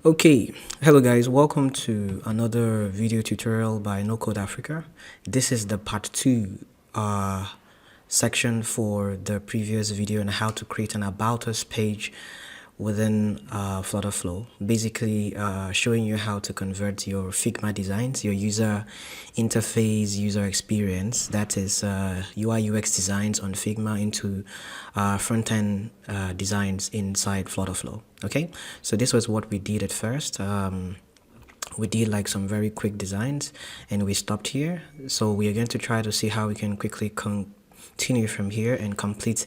Okay, hello guys, welcome to another video tutorial by Nocode Africa. This is the part 2 section for the previous video on how to create an About Us page within FlutterFlow. Basically showing you how to convert your Figma designs, your user interface, user experience, that is UiUx designs on Figma into front-end designs inside FlutterFlow. Okay, so this was what we did at first. We did like some very quick designs and we stopped here. So we are going to try to see how we can quickly continue from here and complete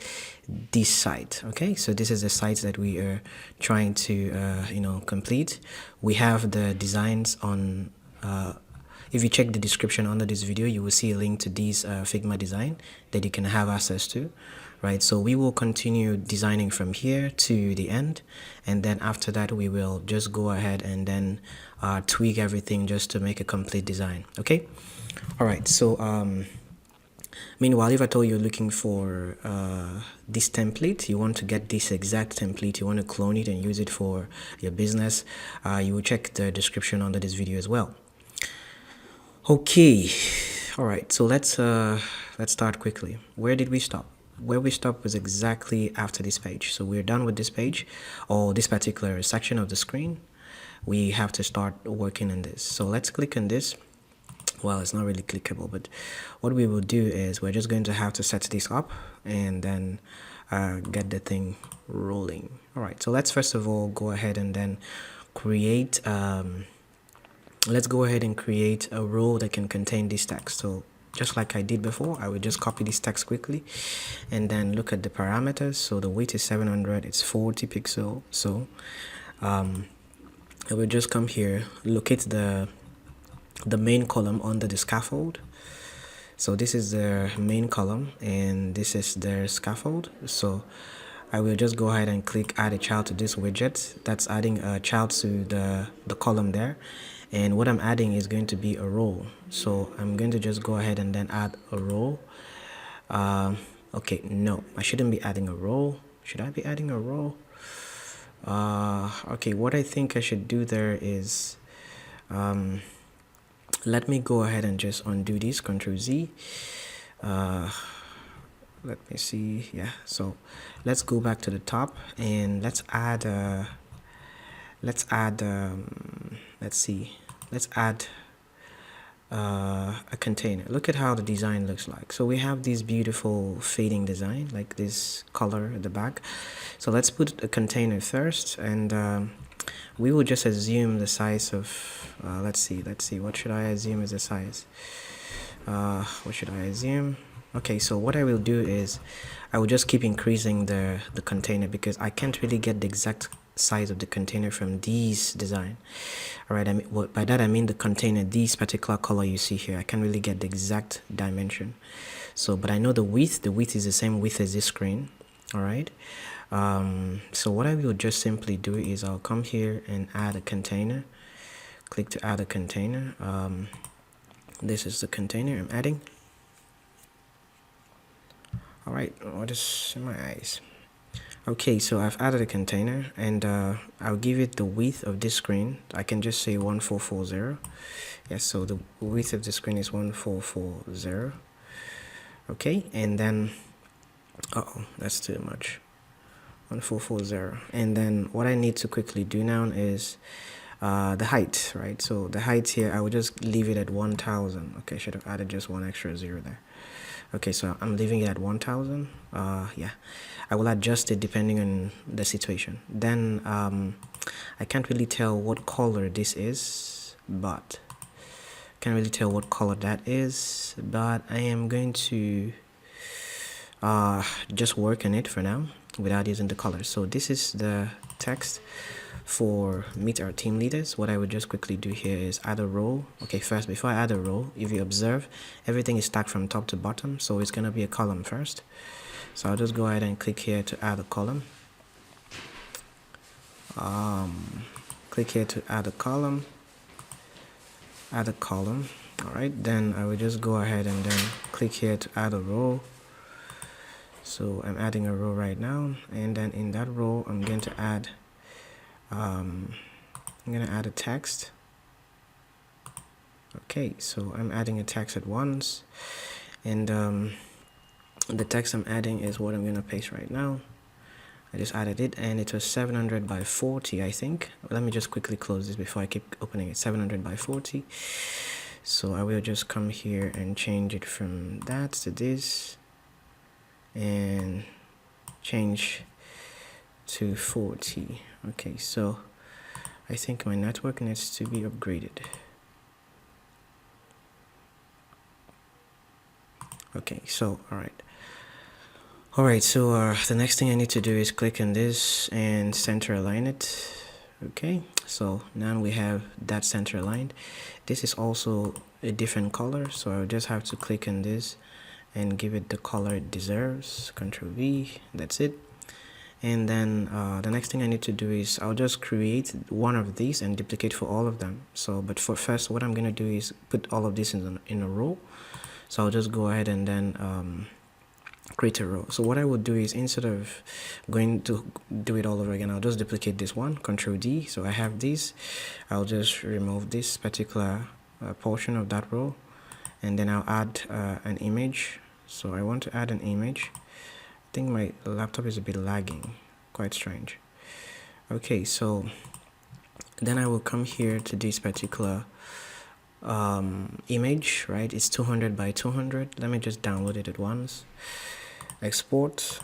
this site. Okay, so this is the site that we are trying to complete. We have the designs on if you check the description under this video, you will see a link to this Figma design that you can have access to, right? So we will continue designing from here to the end, and then after that we will just go ahead and then tweak everything just to make a complete design. Okay, all right. So meanwhile, if at all you're looking for this template, you want to get this exact template, you want to clone it and use it for your business, you will check the description under this video as well. Okay, all right, so let's start quickly. Where did we stop? Where we stopped was exactly after this page. So we're done with this page or this particular section of the screen. We have to start working on this. So let's click on this. Well, it's not really clickable, but what we will do is we're just going to have to set this up and then get the thing rolling. All right, so let's first of all go ahead and then create let's go ahead and create a row that can contain this text. So just like I did before, I will just copy this text quickly and then look at the parameters. So the weight is 700, it's 40 pixels. So I will just come here, locate the main column under the scaffold. So this is the main column and this is their scaffold. So I will just go ahead and click add a child to this widget. That's adding a child to the column there, and what I'm adding is going to be a row. So I'm going to just go ahead and then add a row. Okay, no, I shouldn't be adding a row. Should I be adding a row? Okay, what I think I should do there is let me go ahead and just undo this, Ctrl Z. Let me see. Yeah, so let's go back to the top and let's add let's add a container. Look at how the design looks like. So we have this beautiful fading design, like this color at the back. So let's put a container first, and we will just assume the size of let's see, what should I assume is the size? What should I assume? Okay, so what I will do is I will just keep increasing the container because I can't really get the exact size of the container from this design. All right, I mean, by that I mean the container, this particular color you see here, I can't really get the exact dimension. So but I know the width is the same width as this screen. All right, so what I will just simply do is I'll come here and add a container, click to add a container. This is the container I'm adding. All right, what is in my eyes? Okay, so I've added a container, and I'll give it the width of this screen. I can just say 1440. Yes, so the width of the screen is 1440. Okay, and then that's too much. 1440. And then what I need to quickly do now is the height, right? So the height here, I will just leave it at 1000. Okay, should have added just one extra zero there. Okay, so I'm leaving it at 1000. Yeah, I will adjust it depending on the situation. Then I can't really tell what color this is, but can't really tell what color that is, but I am going to just work on it for now without using the colors. So this is the text for meet our team leaders. What I would just quickly do here is add a row. Okay, first, before I add a row, if you observe, everything is stacked from top to bottom, so it's gonna be a column first. So I'll just go ahead and click here to add a column. Click here to add a column. All right, then I will just go ahead and then click here to add a row. So I'm adding a row right now, and then in that row I'm going to add I'm gonna add a text. Okay, so I'm adding a text at once, and the text I'm adding is what I'm gonna paste right now. I just added it, and it was 700 by 40, I think. Let me just quickly close this before I keep opening it. 700 by 40. So I will just come here and change it from that to this, and change to 40. Okay, so I think my network needs to be upgraded. Okay, so alright, so the next thing I need to do is click on this and center align it. Okay, so now we have that center aligned. This is also a different color, so I'll just have to click on this and give it the color it deserves. Ctrl V, that's it. And then the next thing I need to do is I'll just create one of these and duplicate for all of them. So but for first, what I'm gonna do is put all of this in a row. So I'll just go ahead and then create a row. So what I would do is, instead of going to do it all over again, I'll just duplicate this one, Ctrl D. So I have this. I'll just remove this particular portion of that row, and then I'll add an image. So I want to add an image. I think my laptop is a bit lagging, quite strange. Okay, so then I will come here to this particular image, right? It's 200 by 200. Let me just download it at once. Export,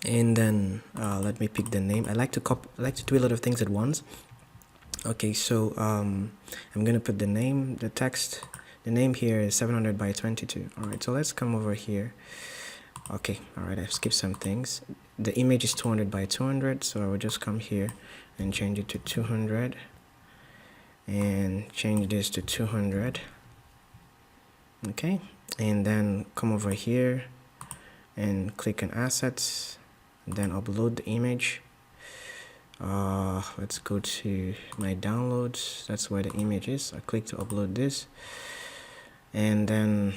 and then let me pick the name. I like to do a lot of things at once. Okay, so I'm gonna put the name, the text. The name here is 700 by 22. All right, so let's come over here. Okay, all right, I've skipped some things. The image is 200 by 200, so I will just come here and change it to 200, and change this to 200. Okay, and then come over here and click on assets, then upload the image. Let's go to my downloads. That's where the image is. I click to upload this, and then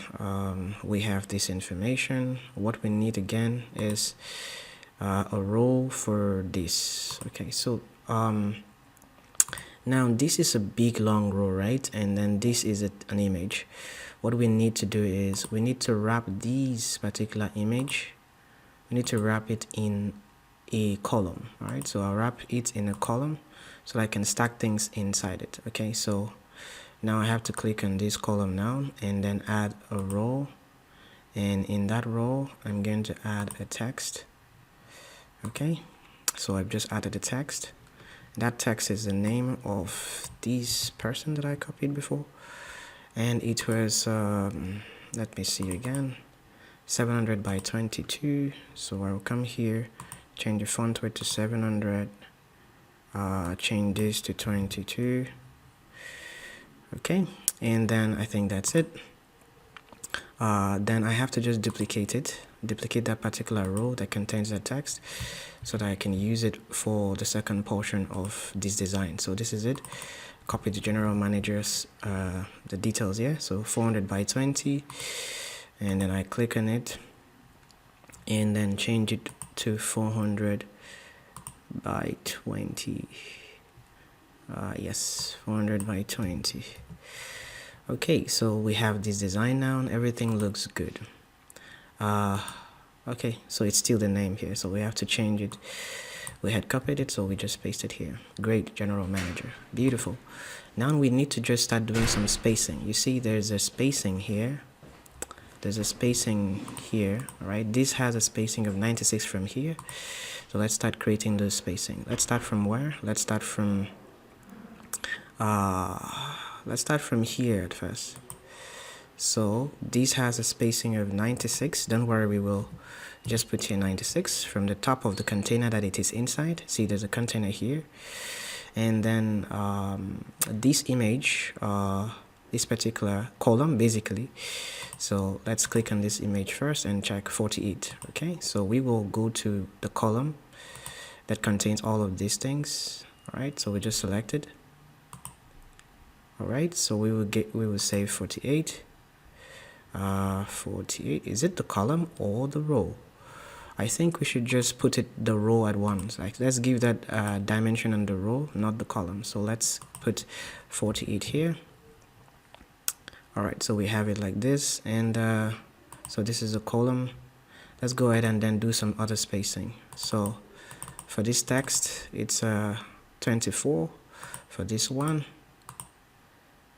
we have this information. What we need again is a row for this. Okay, so now this is a big long row, right? And then this is an image. What we need to do is we need to wrap this particular image, we need to wrap it in a column. All right, so I'll wrap it in a column so I can stack things inside it. Okay, so now I have to click on this column now, and then add a row, and in that row I'm going to add a text. Okay, so I've just added a text. That text is the name of this person that I copied before, and it was let me see again, 700 by 22. So I'll come here, change the font weight to 700, change this to 22. Okay, and then I think that's it. Then I have to just duplicate that particular row that contains that text, so that I can use it for the second portion of this design. So this is it. Copy the general manager's the details here. So 400 by 20, and then I click on it and then change it to 400 by 20. Yes, 400 by 20. Okay, so we have this design now and everything looks good. Okay, so it's still the name here, so we have to change it. We had copied it, so we just paste it here. Great, general manager, beautiful. Now we need to just start doing some spacing. You see there's a spacing here, there's a spacing here. All right, this has a spacing of 96 from here, so let's start creating the spacing. Let's start from where? Let's start from here at first. So this has a spacing of 96. Don't worry, we will just put here 96 from the top of the container that it is inside. See, there's a container here, and then this image, this particular column basically. So let's click on this image first and check 48. Okay, so we will go to the column that contains all of these things. All right, so we just selected. All right, so we will save 48. 48, is it the column or the row? I think we should just put it the row at once. Like, let's give that dimension on the row, not the column. So let's put 48 here. All right, so we have it like this, and so this is a column. Let's go ahead and then do some other spacing. So for this text, it's 24. For this one,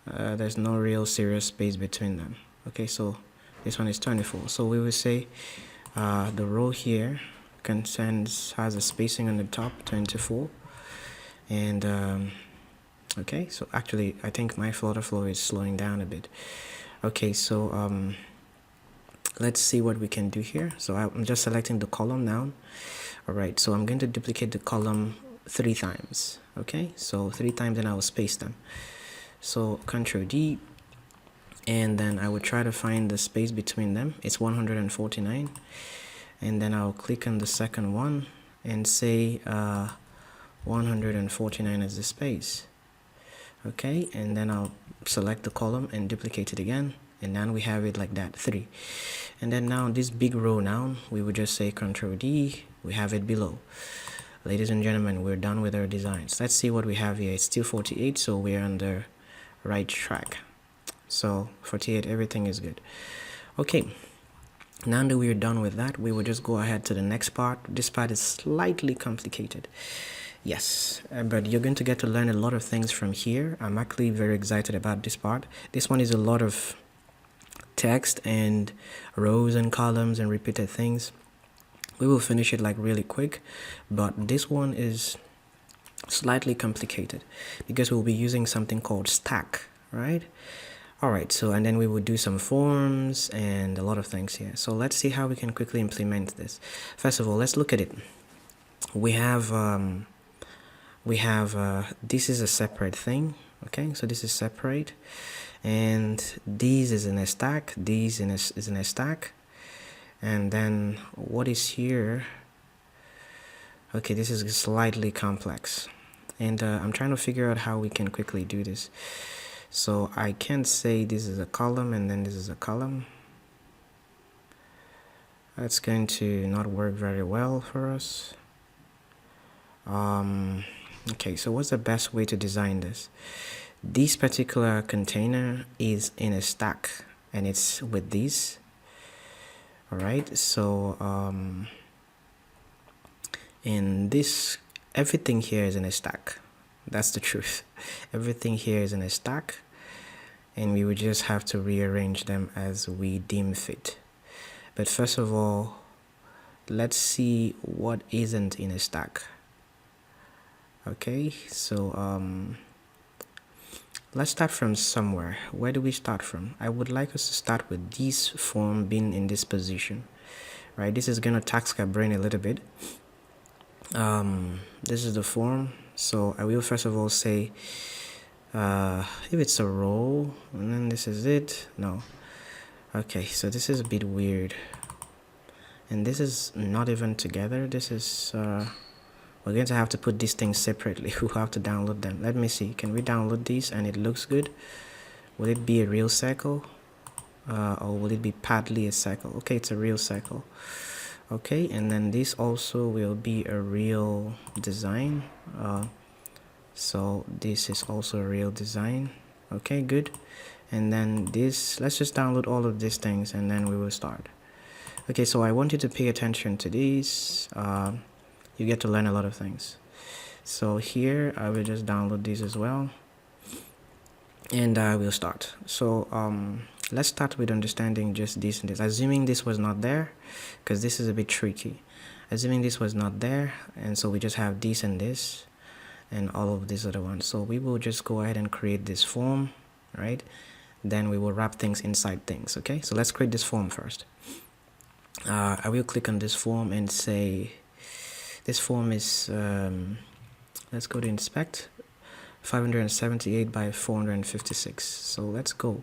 there's no real serious space between them. Okay, so this one is 24. So we will say the row here has a spacing on the top 24, and okay, so actually I think my FlutterFlow is slowing down a bit. Okay, so let's see what we can do here. So I'm just selecting the column now. All right, so I'm going to duplicate the column 3 times. Okay, so 3 times, and I will space them. So Control D, and then I will try to find the space between them. It's 149, and then I'll click on the second one and say 149 as the space. Okay, and then I'll select the column and duplicate it again, and then we have it like that, 3. And then now this big row, now we would just say Control D, we have it below. Ladies and gentlemen, we're done with our designs. Let's see what we have here. It's still 48, so we're on the right track. So 48, everything is good. Okay, now that we're done with that, we will just go ahead to the next part. This part is slightly complicated. Yes, but you're going to get to learn a lot of things from here. I'm actually very excited about this part. This one is a lot of text and rows and columns and repeated things. We will finish it like really quick, but this one is slightly complicated because we'll be using something called stack, right? All right, so and then we will do some forms and a lot of things here. So let's see how we can quickly implement this. First of all, let's look at it. We have this is a separate thing. Okay, so this is separate, and these is in a stack, these is in a stack, and then what is here? Okay, this is slightly complex, and I'm trying to figure out how we can quickly do this. So I can say this is a column and then this is a column. That's going to not work very well for us. Okay, so what's the best way to design this? This particular container is in a stack and it's with these. All right, so in this, everything here is in a stack. That's the truth. Everything here is in a stack, and we would just have to rearrange them as we deem fit. But first of all, let's see what isn't in a stack. Okay, so let's start from somewhere. Where do we start from? I would like us to start with this form being in this position, right? This is gonna tax our brain a little bit. This is the form. So I will first of all say if it's a row, and then this is it. No. Okay, so this is a bit weird, and this is not even together. This is we're going to have to put these things separately. We'll have to download them. Let me see, can we download these and it looks good? Will it be a real circle or will it be partly a circle? Okay, it's a real circle. Okay, and then this also will be a real design. So this is also a real design. Okay, good. And then this, let's just download all of these things and then we will start. Okay, so I want you to pay attention to these. You get to learn a lot of things. So here I will just download these as well, and I will start. So let's start with understanding just this and this. Assuming this was not there, because this is a bit tricky. Assuming this was not there, and so we just have this and this and all of these other ones. So we will just go ahead and create this form, right? Then we will wrap things inside things. Okay, so let's create this form first. I will click on this form and say this form is let's go to inspect, 578 by 456. So let's go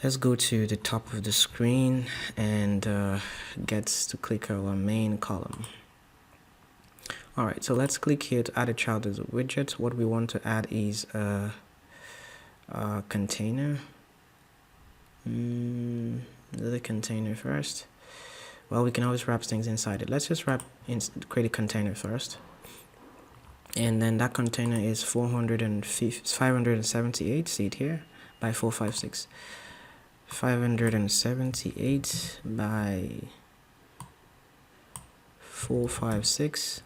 to the top of the screen and gets to click our main column. All right, so let's click here to add a child as a widget. What we want to add is a container. The container first. Well, we can always wrap things inside it. Let's just create a container first. And then that container is 578, see it here, by 456. 578 by 456.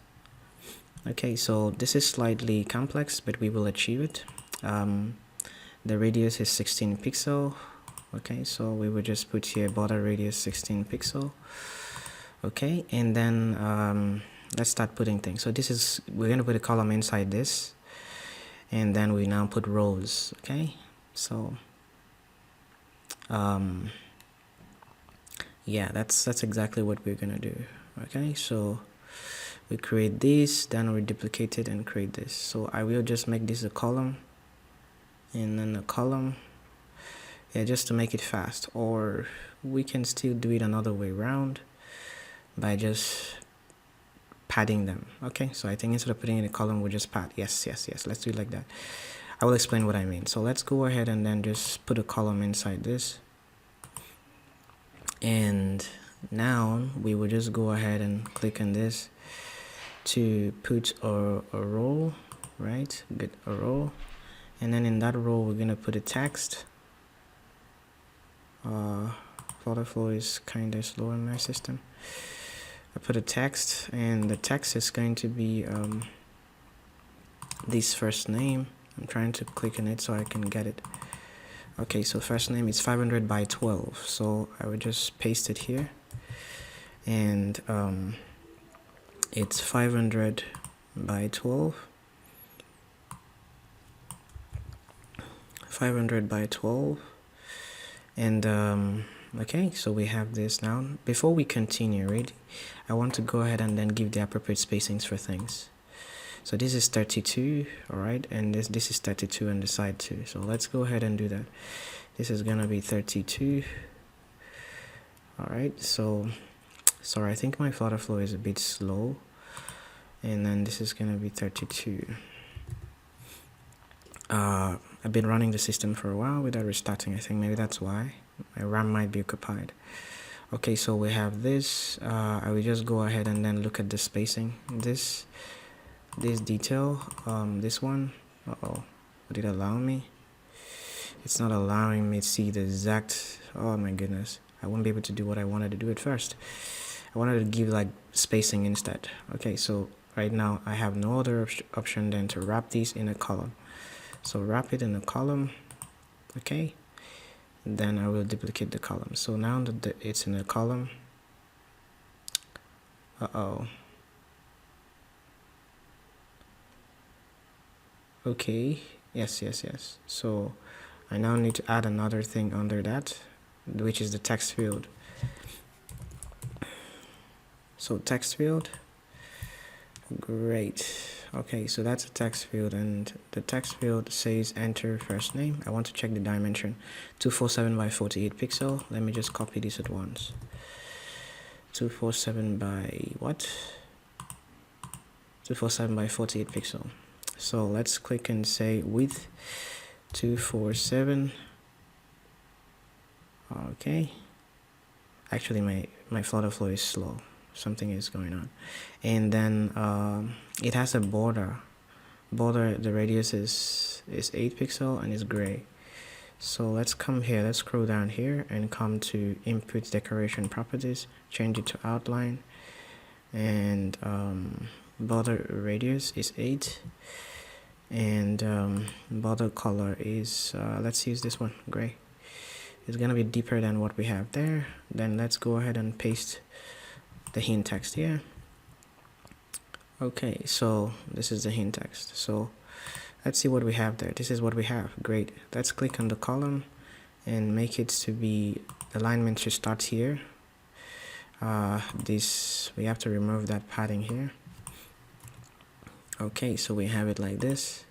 Okay, so this is slightly complex, but we will achieve it. The radius is 16 pixel. Okay, so we will just put here border radius 16 pixel. Okay, and then let's start putting things. So we're going to put a column inside this, and then we now put rows. Okay, so yeah, that's exactly what we're gonna do. Okay, so we create this, then we duplicate it and create this. So I will just make this a column, and then a column, yeah, just to make it fast. Or we can still do it another way around by just padding them. Okay, so I think instead of putting in a column, we'll just pad. Yes, let's do it like that. I will explain what I mean. So let's go ahead and then just put a column inside this, and now we will just go ahead and click on this to put a row, right? Get a row, and then in that row we're gonna put a text. FlutterFlow is kind of slow in my system. I put a text, and the text is going to be this first name. I'm trying to click on it so I can get it. Okay, so first name is 500 by 12, so I would just paste it here, and it's 500 by 12, 500 by 12, and okay, so we have this now. Before we continue, right, I want to go ahead and then give the appropriate spacings for things. So this is 32, all right, and this is 32 on the side too. So let's go ahead and do that. This is gonna be 32. All right, so sorry, I think my FlutterFlow is a bit slow, and then this is gonna be 32. I've been running the system for a while without restarting. I think maybe that's why my RAM might be occupied. Okay, so we have this. I will just go ahead and then look at the spacing. This detail, this one, would it allow me? It's not allowing me to see the exact, oh my goodness, I won't be able to do what I wanted to do at first. I wanted to give like spacing instead. Okay, so right now I have no other option than to wrap these in a column. So wrap it in a column, okay, then I will duplicate the column. So now that it's in a column, okay, yes, so I now need to add another thing under that, which is the text field. So text field, great. Okay, so that's a text field, and the text field says enter first name. I want to check the dimension, 247 by 48 pixel. Let me just copy this at once. 247 by what? 247 by 48 pixel. So let's click and say width 247. Okay, actually my FlutterFlow is slow, something is going on. And then it has a border, the radius is 8 pixel and is gray. So let's come here, let's scroll down here and come to input decoration properties, change it to outline, and border radius is 8, and border color is let's use this one, gray. It's gonna be deeper than what we have there. Then let's go ahead and paste the hint text here. Okay, so this is the hint text. So let's see what we have there. This is what we have. Great. Let's click on the column and make it to be, alignment should start here. This, we have to remove that padding here. Okay, so we have it like this,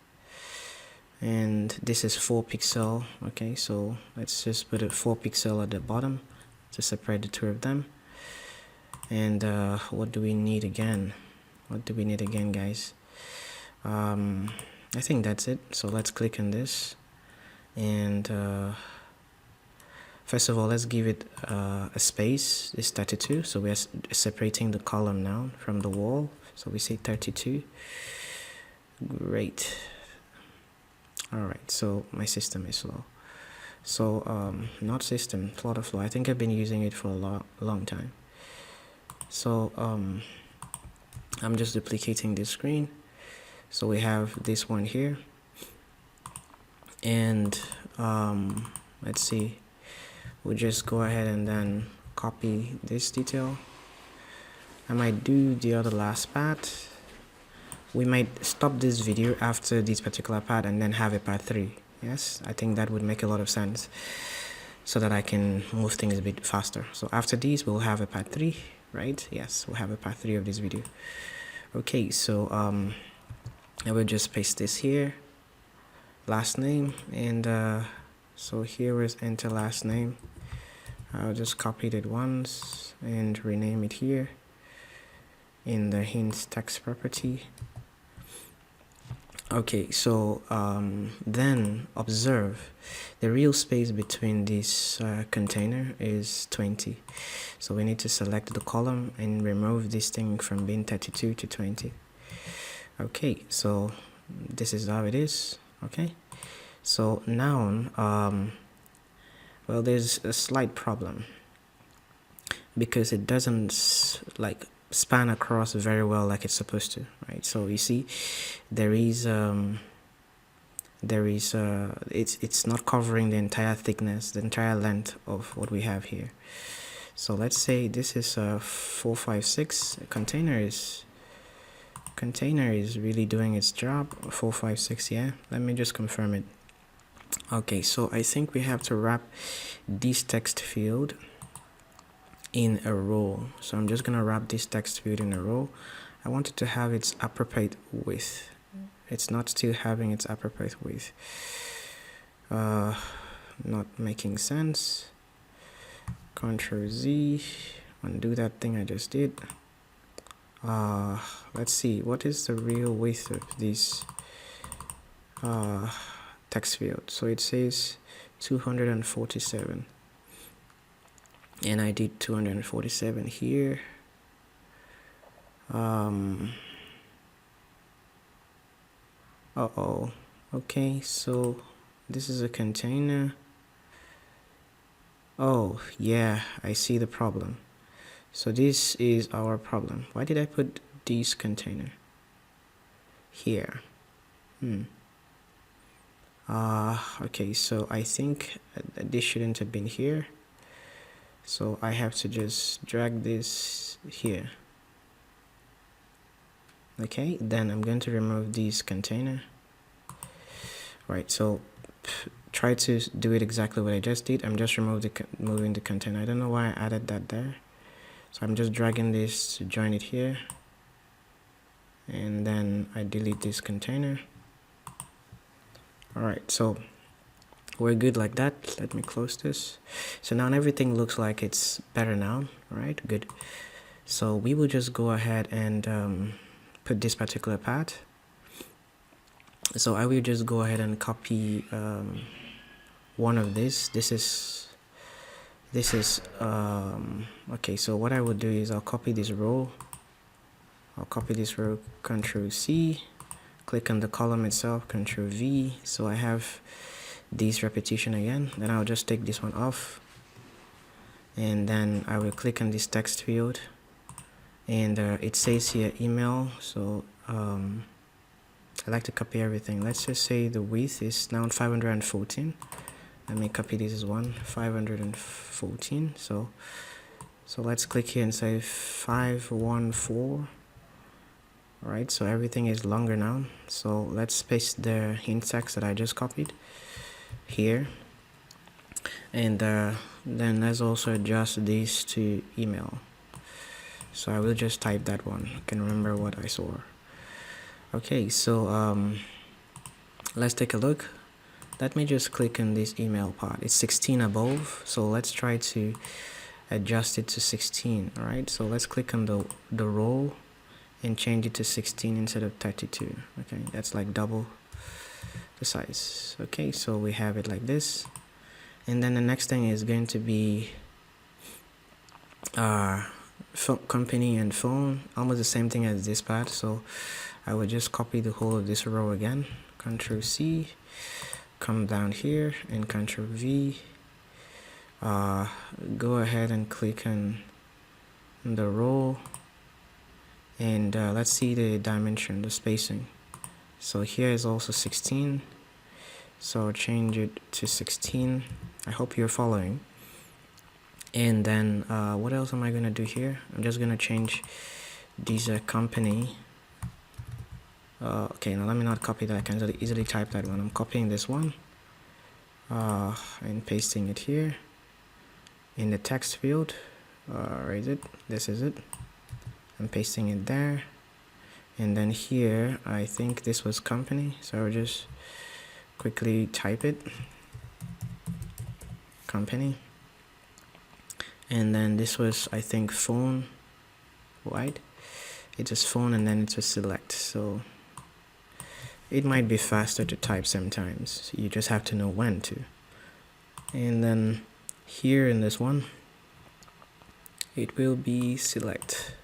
and this is 4 pixel. Okay, so let's just put a 4 pixel at the bottom to separate the two of them. And what do we need again? Guys? I think that's it. So let's click on this, and First of all, let's give it a space. It's 32, so we're separating the column now from the wall. So we say 32. Great. All right, so my system is slow. So not system, FlutterFlow. I think I've been using it for a long time. So I'm just duplicating this screen. So we have this one here, and let's see, we'll just go ahead and then copy this detail. I might do the other last part. We might stop this video after this particular part and then have a part 3. Yes, I think that would make a lot of sense, so that I can move things a bit faster. So after this, we'll have a part 3, right? Yes, we'll have a part 3 of this video. Okay, so I will just paste this here, last name, and so here is enter last name. I'll just copy it once and rename it here in the hint text property. Okay, so then observe the real space between this container is 20. So we need to select the column and remove this thing from being 32 to 20. Okay, so this is how it is. Okay, so now well, there's a slight problem because it doesn't like span across very well like it's supposed to, right? So you see it's not covering the entire thickness, the entire length of what we have here. So let's say this is 456. Container is really doing its job. 456, yeah, let me just confirm it. Okay, so I think we have to wrap this text field in a row. So I'm just gonna wrap this text field in a row. I want it to have its appropriate width. It's not still having its appropriate width. Not making sense. Ctrl Z, undo that thing I just did. Let's see, what is the real width of this text field? So it says 247, and I did 247 here. Okay, so this is a container. Oh yeah, I see the problem. So this is our problem. Why did I put this container here? Okay, so I think this shouldn't have been here. So I have to just drag this here. Okay, then I'm going to remove this container. Right, so try to do it exactly what I just did. I'm just moving the container. I don't know why I added that there. So I'm just dragging this to join it here. And then I delete this container. Alright, so we're good like that. Let me close this. So now everything looks like it's better now. Alright, good. So we will just go ahead and put this particular part. So I will just go ahead and copy one of this. This is okay, so what I will do is I'll copy this row. Control C, click on the column itself, Control V. So I have this repetition again. Then I'll just take this one off, and then I will click on this text field, and it says here email. So I like to copy everything. Let's just say the width is now 514. Let me copy this as 514. So let's click here and say 514. All right, so everything is longer now. So let's paste the hint text that I just copied here, and then let's also adjust this to email. So I will just type that one. I can remember what I saw. Okay, so let's take a look. Let me just click on this email part. It's 16 above, so let's try to adjust it to 16. All right, so let's click on the row and change it to 16 instead of 32. Okay, that's like double the size. Okay, so we have it like this, And then the next thing is going to be company and phone, almost the same thing as this part. So I will just copy the whole of this row again, Control C, come down here and Control V, go ahead and click on the row, and let's see the dimension, the spacing. So here is also 16, so change it to 16. I hope you're following. And then what else am I gonna do here? I'm just gonna change this company. Okay, now let me not copy that. I can easily type that one. I'm copying this one and pasting it here in the text field. Where is it? This is it. I'm pasting it there, and then here I think this was company, so I'll just quickly type it, company. And then this was, I think, phone, right? It was phone, and then it was select. So it might be faster to type sometimes. You just have to know when to. And then here in this one, it will be select.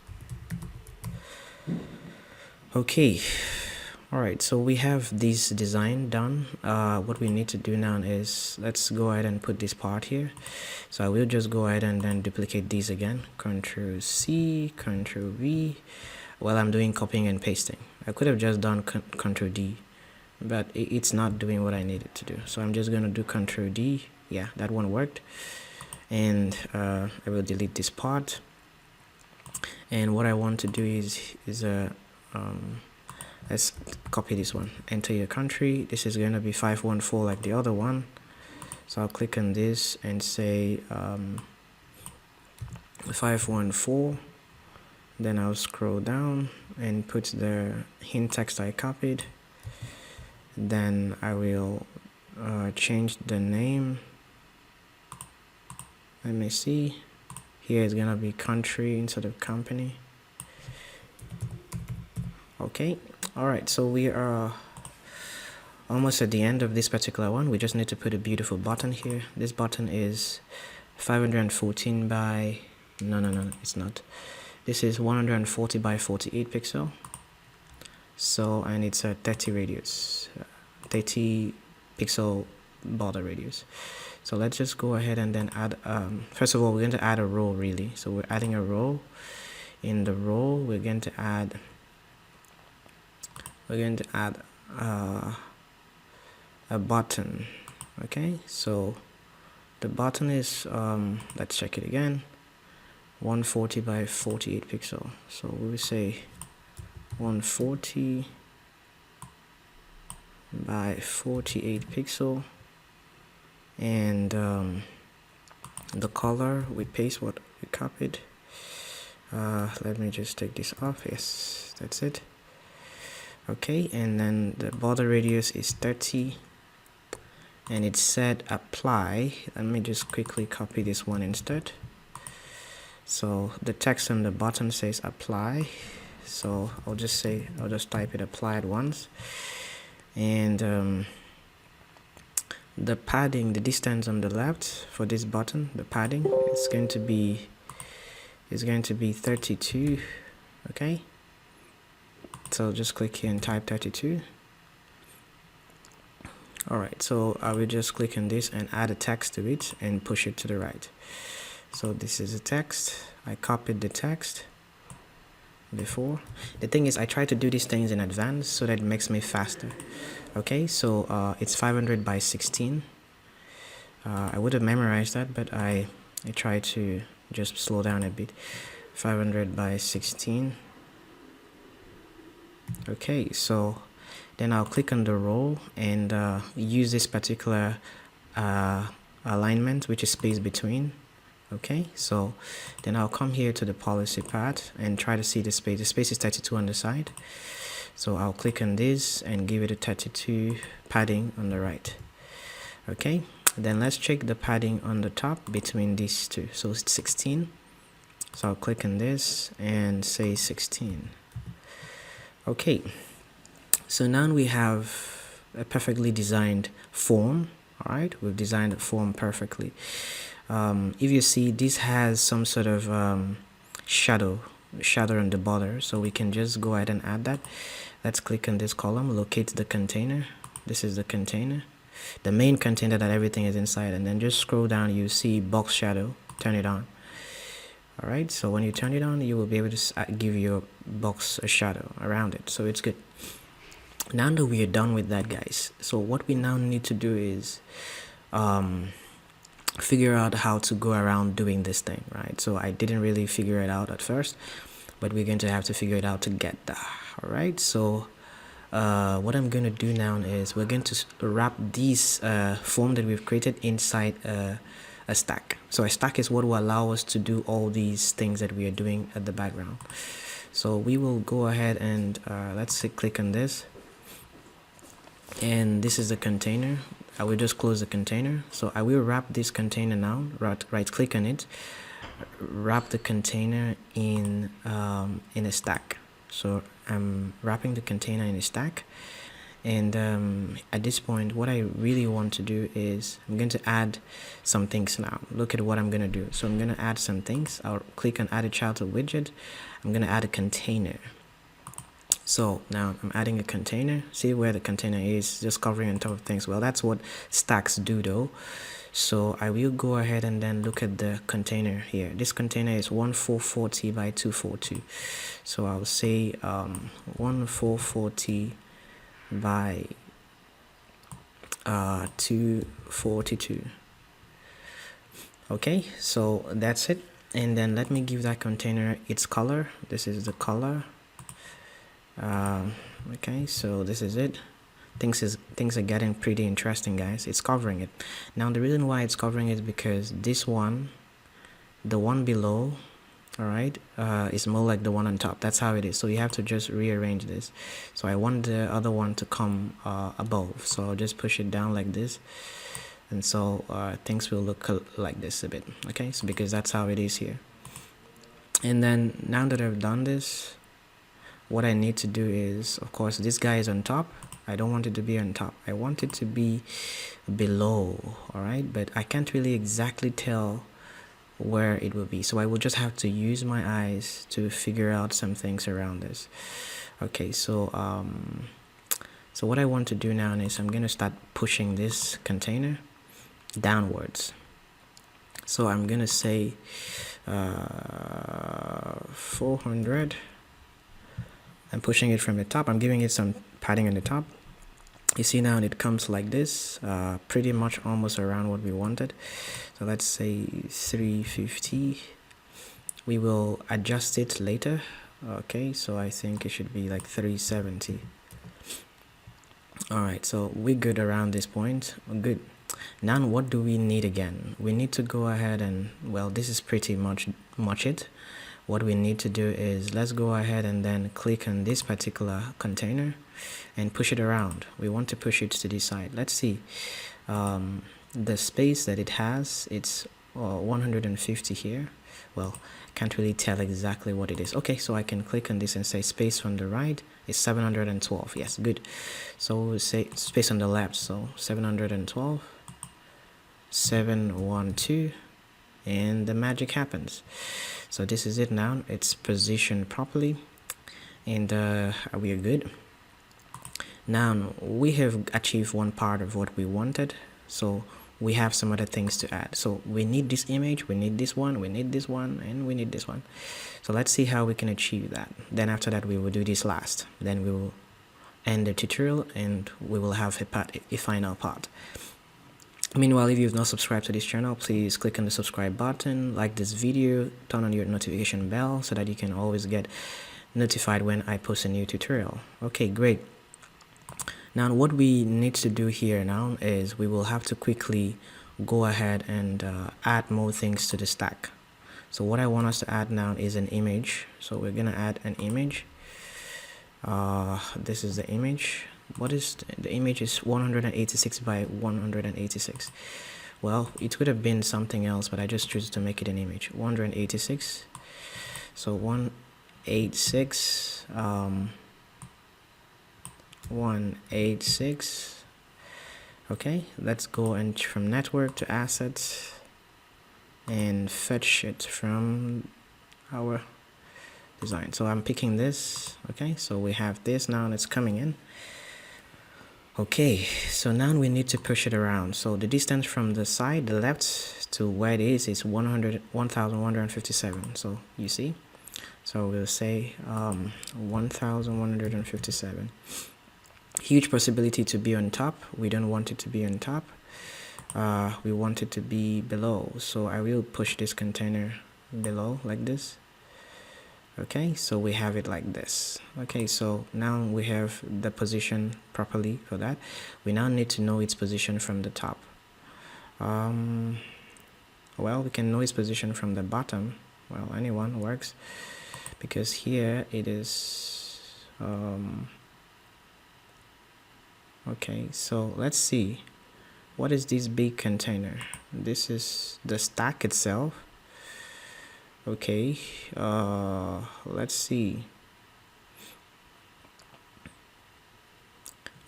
Okay. Alright, so we have this design done. What we need to do now is, let's go ahead and put this part here. So I will just go ahead and then duplicate these again. Control C, Control V, while I'm doing copying and pasting. I could have just done Control D, but it's not doing what I needed to do. So I'm just going to do Control D. Yeah, that one worked. And I will delete this part. And what I want to do is let's copy this one, enter your country. This is going to be 514 like the other one. So I'll click on this and say 514. Then I'll scroll down and put the hint text I copied. Then I will change the name. Let me see. Here it's gonna be country instead of company. Okay. Alright, so we are almost at the end of this particular one. We just need to put a beautiful button here. This button is 514 by no, it's not. This is 140 by 48 pixel. So, and it's a 30 radius, 30 pixel border radius. So let's just go ahead and then add, first of all, we're going to add a row really. So we're adding a row. In the row, we're going to add a button. Okay, so the button is, let's check it again, 140 by 48 pixel. So we will say 140 by 48 pixel, and the color, we paste what we copied. Let me just take this off. Yes, that's it. Okay, and then the border radius is 30, and it said apply. Let me just quickly copy this one instead. So the text on the button says apply, so I'll just type it apply at once. And the padding, the distance on the left for this button, the padding, is going to be 32. Okay, so just click here and type 32. Alright, so I will just click on this and add a text to it and push it to the right. So this is the text. I copied the text before. The thing is, I try to do these things in advance so that it makes me faster. Okay, so it's 500 by 16. I would have memorized that, but I try to just slow down a bit. 500 by 16. Okay, so then I'll click on the row and use this particular alignment, which is space between. Okay, so then I'll come here to the policy part and try to see the space. The space is 32 on the side, so I'll click on this and give it a 32 padding on the right. Okay, then let's check the padding on the top between these two. So it's 16, so I'll click on this and say 16. Okay, so now we have a perfectly designed form All right, we've designed the form perfectly. If you see, this has some sort of shadow on the border, so we can just go ahead and add that. Let's click on this column, locate the container. This is the container, the main container that everything is inside, and then just scroll down. You see box shadow, turn it on. All right, so when you turn it on, you will be able to give your box a shadow around it, so it's good. Now that we are done with that, guys, so what we now need to do is figure out how to go around doing this thing, right? So I didn't really figure it out at first, but we're going to have to figure it out to get there. All right, so what I'm going to do now is we're going to wrap this form that we've created inside a stack. So a stack is what will allow us to do all these things that we are doing at the background. So we will go ahead and let's say click on this, and this is the container. I will just close the container. So I will wrap this container now. Right click on it, wrap the container in a stack. So I'm wrapping the container in a stack, and at this point what I really want to do is I'm going to add some things now. Look at what I'm going to do. So I'm going to add some things. I'll click on add a child to widget. I'm going to add a container. So now I'm adding a container. See where the container is, just covering on top of things. Well, that's what stacks do though. So I will go ahead and then look at the container here. This container is 1440 by 242. So I'll say 1440 by 242. Okay, so that's it. And then let me give that container its color. This is the color. Okay, so this is it. Things are getting pretty interesting, guys. It's covering it. Now the reason why it's covering it is because this one, the one below, all right, is more like the one on top. That's how it is. So you have to just rearrange this. So I want the other one to come above, so I'll just push it down like this, and so things will look like this a bit. Okay, so because that's how it is here. And then now that I've done this, what I need to do is, of course, this guy is on top. I don't want it to be on top. I want it to be below, all right? But I can't really exactly tell where it will be. So I will just have to use my eyes to figure out some things around this. Okay, so so what I want to do now is I'm going to start pushing this container downwards. So I'm going to say 400. I'm pushing it from the top. I'm giving it some padding on the top. You see now it comes like this, pretty much almost around what we wanted. So let's say 350. We will adjust it later. Okay, so I think it should be like 370. All right, so we're good around this point. Good. Now what do we need again? We need to go ahead and, well, this is pretty much it. What we need to do is let's go ahead and then click on this particular container and push it around. We want to push it to this side. Let's see, the space that it has, it's 150 here. Well, can't really tell exactly what it is. Okay, so I can click on this and say space on the right is 712. Yes, good. So we'll say space on the left, so 712, 712, and the magic happens. So this is it now. It's positioned properly, and we are good. Now we have achieved one part of what we wanted, so we have some other things to add. So we need this image, we need this one, we need this one, and we need this one. So let's see how we can achieve that. Then after that we will do this last. Then we will end the tutorial and we will have a final part. Meanwhile, if you've not subscribed to this channel, please click on the subscribe button, like this video, turn on your notification bell so that you can always get notified when I post a new tutorial. Okay, great. Now what we need to do here now is we will have to quickly go ahead and add more things to the stack. So what I want us to add now is an image. So we're gonna add an image. This is the image. What is the image? Is 186 by 186. Well, it could have been something else, but I just choose to make it an image. 186. So 186 186 Okay, let's go and from network to assets and fetch it from our design. So I'm picking this. Okay, so we have this now and it's coming in. Okay, so now we need to push it around. So the distance from the side, the left to where it is 1157. So you see, so we'll say 1157. Huge possibility to be on top. We don't want it to be on top. We want it to be below. So I will push this container below like this. Okay, so we have it like this. Okay, so now we have the position properly for that. We now need to know its position from the top. Well, we can know its position from the bottom. Well, anyone works, because here it is okay, so let's see, what is this big container? This is the stack itself. Okay, let's see.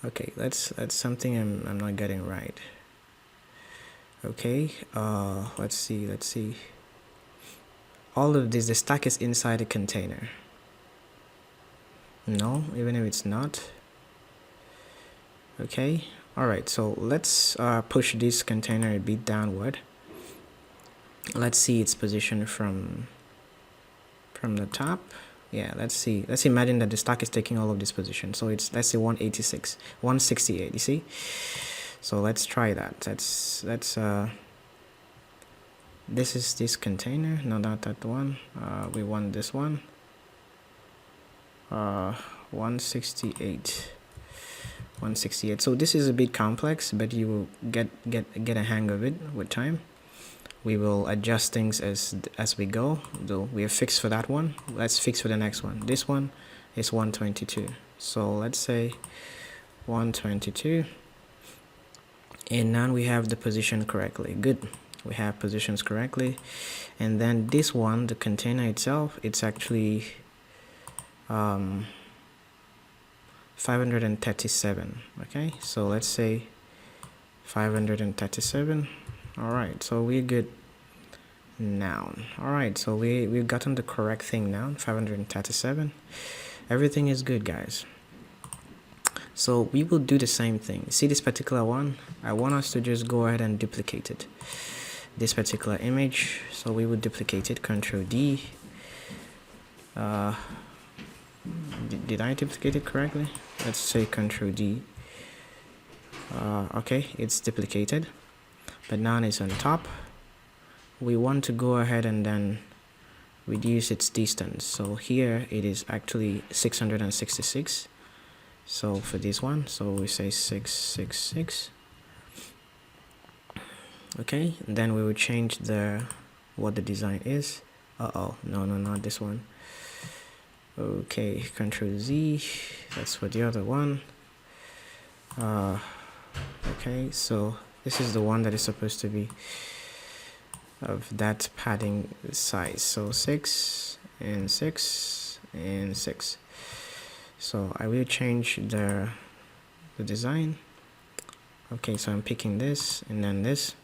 Okay, that's something I'm not getting right. Okay, let's see. All of this, the stack is inside the container. No, even if it's not. Okay, all right, so let's push this container a bit downward. Let's see its position from the top. Yeah, let's see. Let's imagine that the stack is taking all of this position. So it's, let's say 186, 168, you see? So let's try that. Let's this is this container, no, not that one. We want this one. 168. 168. So this is a bit complex, but you will get a hang of it with time. We will adjust things as we go. Though we have fixed for that one, let's fix for the next one. This one is 122. So let's say 122. And now we have the position correctly. Good. We have positions correctly. And then this one, the container itself, it's actually 537. Okay, so let's say 537. All right, so we're good now. All right, so we've gotten the correct thing now. 537. Everything is good, guys. So we will do the same thing. See this particular one? I want us to just go ahead and duplicate it. This particular image, so we would duplicate it. Control D. Did I duplicate it correctly? Let's say Control D. Okay, it's duplicated, but now it's on top. We want to go ahead and then reduce its distance. So here it is actually 666. So for this one, so we say 666. Okay, and then we will change what the design is. No, not this one. Okay, Control Z, that's for the other one. Okay, so this is the one that is supposed to be of that padding size. So 6 and 6 and 6. So I will change the design. Okay, so I'm picking this and then this.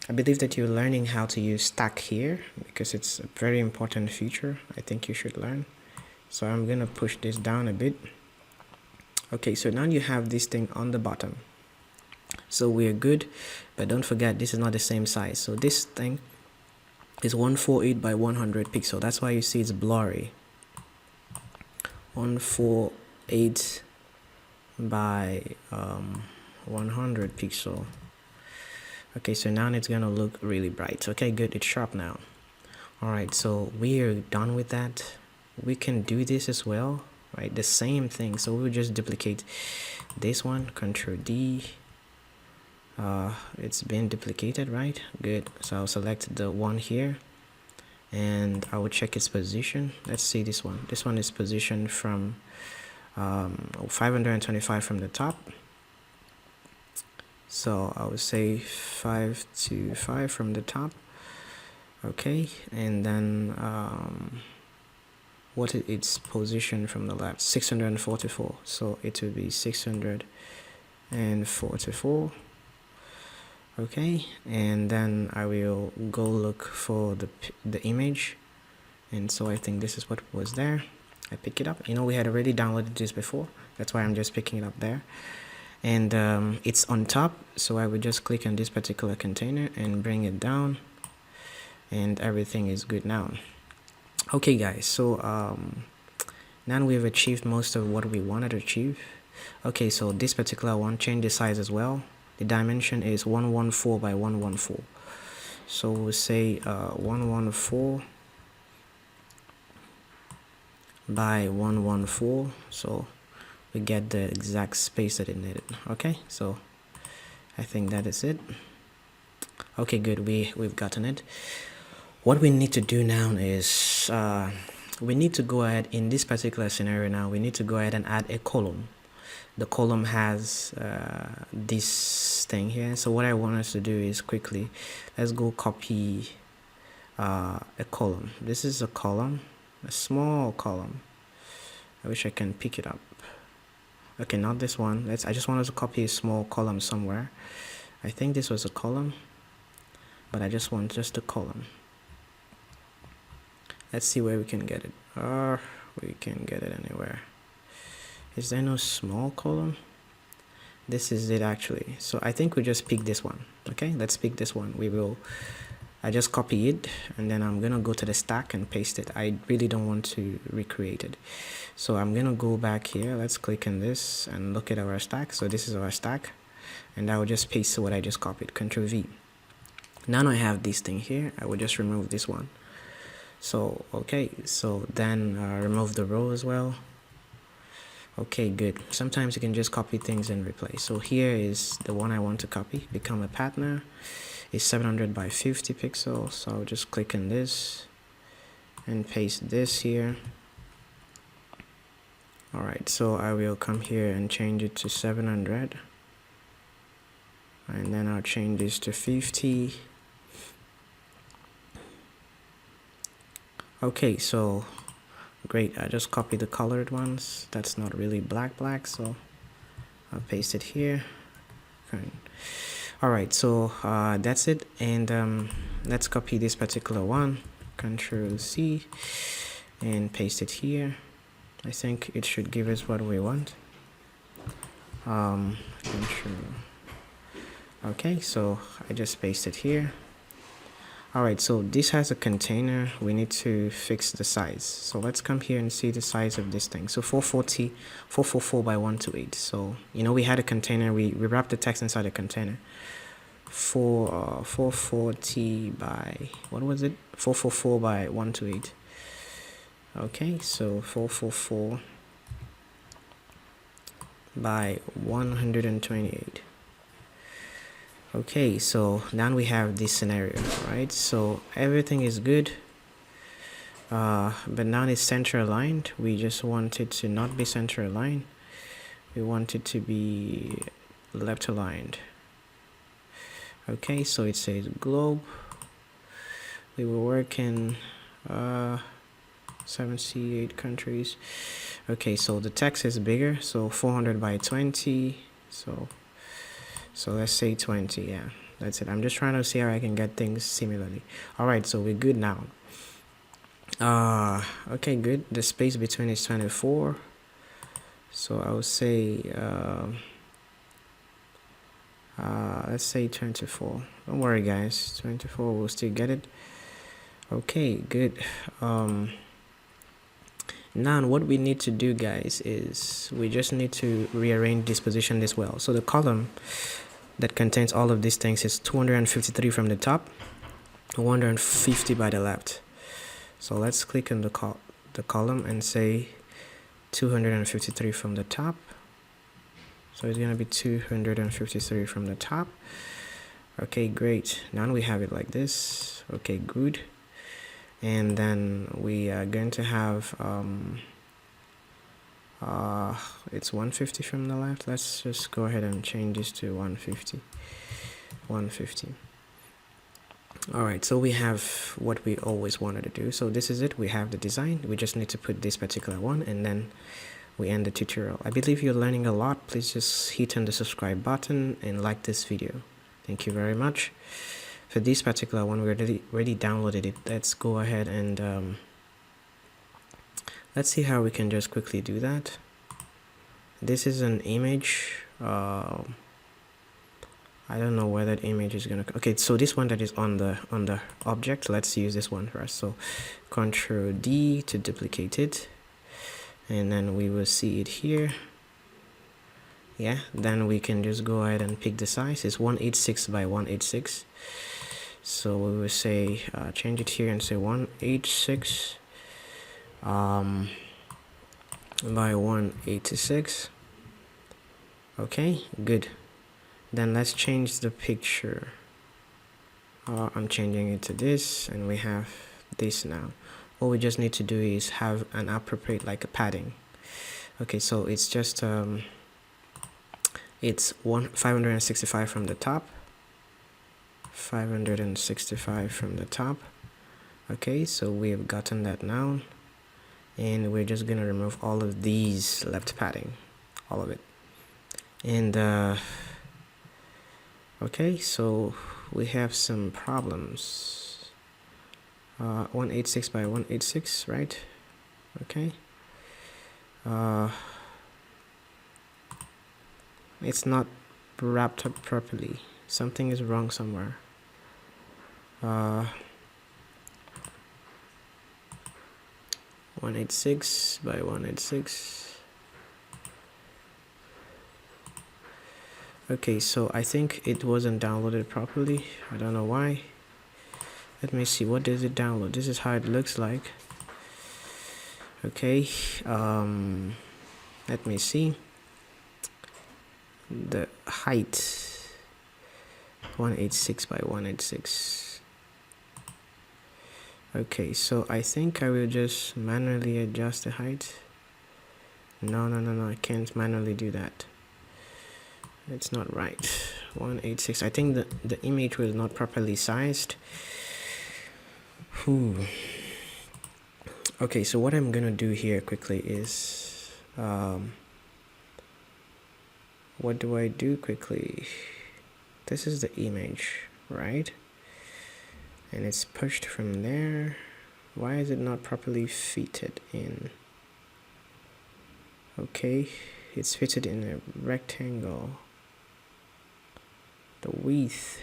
I believe that you're learning how to use stack here because it's a very important feature. I think you should learn. So I'm gonna push this down a bit. Okay, so now you have this thing on the bottom. So we're good, but don't forget this is not the same size. So this thing is 148 by 100 pixel. That's why you see it's blurry. 148 by 100 pixel. Okay, so now it's gonna look really bright. Okay, good, it's sharp now. All right, so we are done with that. We can do this as well, right? The same thing. So we'll just duplicate this one. Control D. It's been duplicated, right? Good. So I'll select the one here and I will check its position. Let's see this one. This one is positioned from 525 from the top. So I would say 525 from the top. Okay, and then what is its position from the left? 644. So it will be 644. Okay, and then I will go look for the image, and so I think this is what was there. I pick it up. You know, we had already downloaded this before, that's why I'm just picking it up there. And it's on top, so I would just click on this particular container and bring it down, and everything is good now. Okay guys, so now we've achieved most of what we wanted to achieve. Okay, so this particular one, change the size as well. The dimension is 114 by 114, so we'll say 114 by 114, so we get the exact space that it needed. Okay, so I think that is it. Okay, good, we've gotten it. What we need to do now is we need to go ahead in this particular scenario. Now we need to go ahead and add a column. The column has this thing here, so what I want us to do is quickly, let's go copy a column. This is a column, a small column. I wish I can pick it up. Okay, not this one. I just want us to copy a small column somewhere. I think this was a column, but I just want just a column. Let's see where we can get it. We can get it anywhere. Is there no small column? This is it actually. So I think we just pick this one. Okay, let's pick this one. I just copy it, and then I'm gonna go to the stack and paste it. I really don't want to recreate it, so I'm gonna go back here. Let's click on this and look at our stack. So this is our stack, and I will just paste what I just copied. Ctrl V. Now I have this thing here. I will just remove this one. So okay, so then remove the row as well. Okay, good. Sometimes you can just copy things and replace. So here is the one I want to copy. Become a partner. It's 700 by 50 pixels. So I'll just click on this and paste this here. Alright, so I will come here and change it to 700. And then I'll change this to 50. Okay, so great. I just copied the colored ones. That's not really black, so I'll paste it here. Fine. Alright, so that's it. And let's copy this particular one. Ctrl C and paste it here. I think it should give us what we want. Okay, so I just paste it here. Alright, so this has a container. We need to fix the size. So let's come here and see the size of this thing. So 444 by 128. So, you know, we had a container. We wrapped the text inside a container. 440 by, what was it? 444 by 128. Okay, so 444 by 128. Okay, so now we have this scenario, right? So everything is good, but now it's center aligned. We just want it to not be center aligned. We want it to be left aligned. Okay, so it says globe. We will work in 78 countries. Okay, so the text is bigger, so 400 by 20. So let's say 20. Yeah, that's it. I'm just trying to see how I can get things similarly. All right, so we're good now. Okay, good. The space between is 24. So I would say let's say 24. Don't worry guys, 24, we'll still get it. Okay, good. Now what we need to do, guys, is we just need to rearrange this position as well. So the column that contains all of these things is 253 from the top, 150 by the left. So let's click on the column and say 253 from the top. So it's gonna be 253 from the top. Okay, great. Now we have it like this. Okay, good. And then we are going to have it's 150 from the left. Let's just go ahead and change this to 150. All right, so we have what we always wanted to do. So this is it. We have the design. We just need to put this particular one, and then we end the tutorial. I believe you're learning a lot. Please just hit on the subscribe button and like this video. Thank you very much. For this particular one, we already downloaded it. Let's go ahead and let's see how we can just quickly do that. This is an image. I don't know where that image is gonna. Okay, so this one that is on the object. Let's use this one first. So, Control D to duplicate it, and then we will see it here. Yeah, then we can just go ahead and pick the size. It's 186 by 186. So we will say change it here and say 186 by 186. Okay, good. Then let's change the picture. I'm changing it to this, and we have this now. What we just need to do is have an appropriate, like a padding. Okay, so it's just it's 565 from the top, 565 from the top. Okay, so we have gotten that now, and we're just gonna remove all of these left padding, all of it. And okay, so we have some problems. 186 by 186, right? Okay. It's not wrapped up properly. Something is wrong somewhere. 186 by 186. Okay, so I think it wasn't downloaded properly. I don't know why. Let me see, what does it download? This is how it looks like. Okay, let me see. The height 186 by 186. Okay, so I think I will just manually adjust the height. No, I can't manually do that. It's not right. 186. I think the image was not properly sized. Okay, so what I'm gonna do here quickly is what do I do quickly? This is the image, right? And it's pushed from there. Why is it not properly fitted in? Okay, it's fitted in a rectangle. The width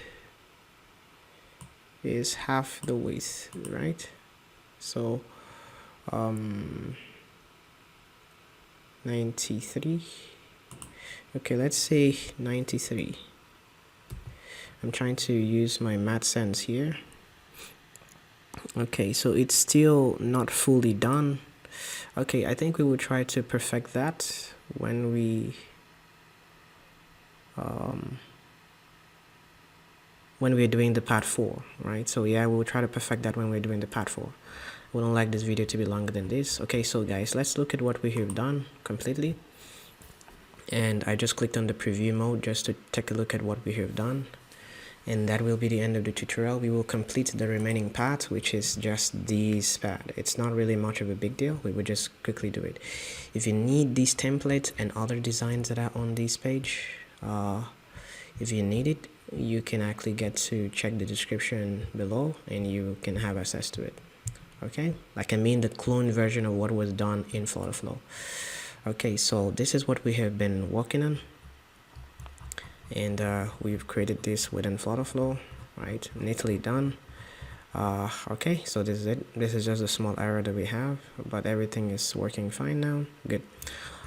is half the width, right? So 93. Okay, let's say 93. I'm trying to use my math sense here. Okay, so it's still not fully done. Okay, I think we will try to perfect that when we are doing the part 4, right? So yeah, we will try to perfect that when we're doing the part 4. We don't like this video to be longer than this. Okay, so guys, let's look at what we have done completely. And I just clicked on the preview mode just to take a look at what we have done. And that will be the end of the tutorial. We will complete the remaining part, which is just this part. It's not really much of a big deal. We will just quickly do it. If you need these templates and other designs that are on this page, if you need it, you can actually get to check the description below and you can have access to it. Okay, like I mean the clone version of what was done in FlutterFlow. Okay, so this is what we have been working on, and we've created this within FlutterFlow, right? Neatly done. Okay, so this is it. This is just a small error that we have, but everything is working fine now. Good.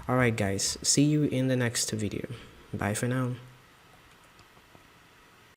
All right, guys, see you in the next video. Bye for now.